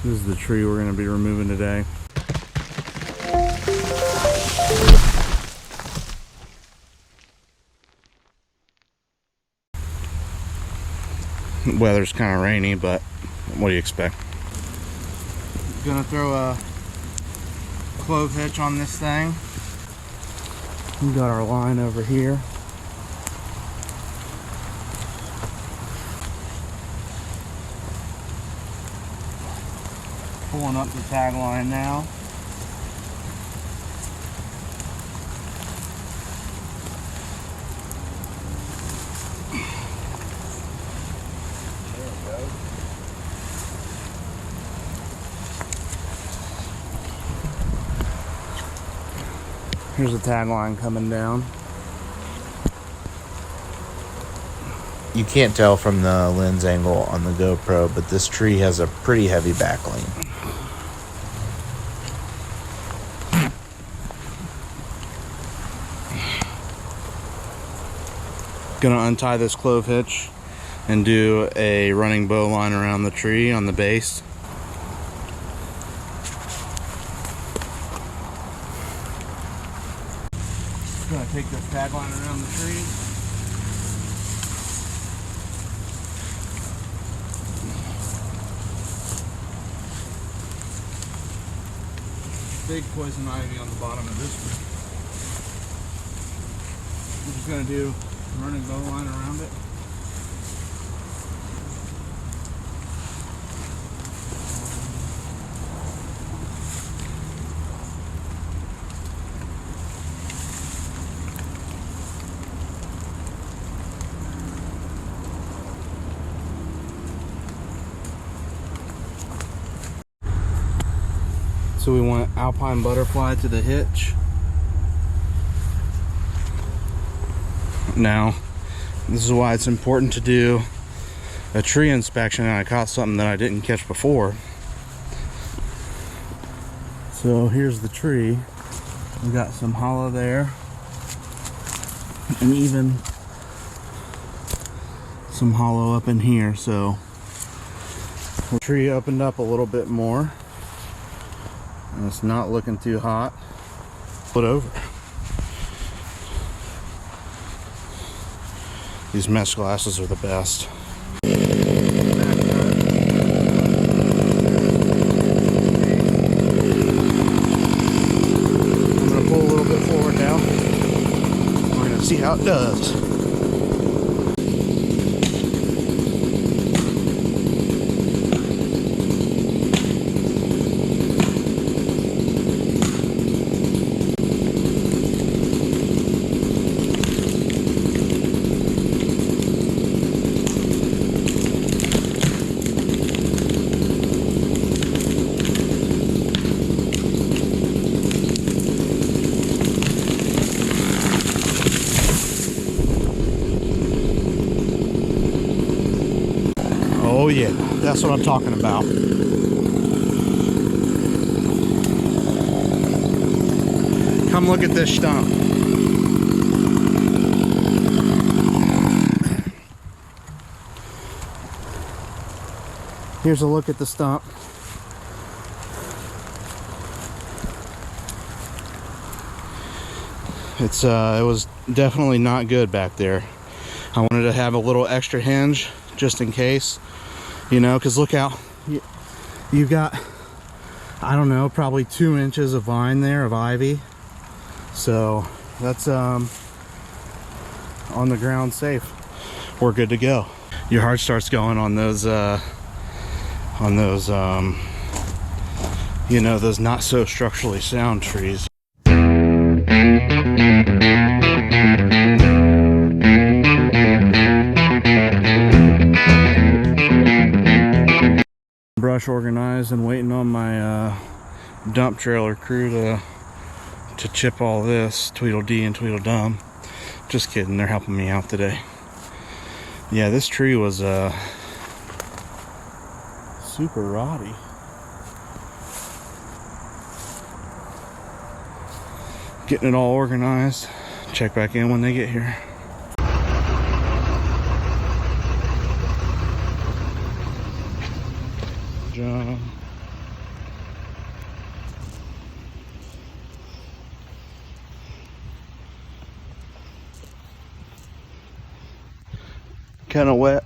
This is the tree we're going to be removing today. Weather's kind of rainy, but what do you expect? Gonna throw a clove hitch on this thing. We got our line over here. Pulling up the tag line now. Here's the tag line coming down. You can't tell from the lens angle on the GoPro, but this tree has a pretty heavy backling. Gonna untie this clove hitch and do a running bow line around the tree on the base. Gonna take this tag line around the tree. Big poison ivy on the bottom of this one. I'm just gonna do a running bow line around it. So we want alpine butterfly to the hitch. Now, this is why it's important to do a tree inspection, and I caught something that I didn't catch before. So here's the tree. We got some hollow there, and even some hollow up in here. So the tree opened up a little bit more. And it's not looking too hot. Put over. These mesh glasses are the best. I'm gonna pull a little bit forward now. We're gonna see how it does. Oh yeah, that's what I'm talking about. Come look at this stump. Here's a look at the stump. It was definitely not good back there. I wanted to have a little extra hinge just in case, you know, because look out, you've got, I don't know, probably 2 inches of vine there of ivy. So that's on the ground safe. We're good to go. Your heart starts going on those you know, those not so structurally sound trees. Brush organized and waiting on my dump trailer crew to chip all this. Tweedledee and Tweedledum. Just kidding, they're helping me out today. Yeah, this tree was super rotty. Getting it all organized. Check back in when they get here. John. kind of wet.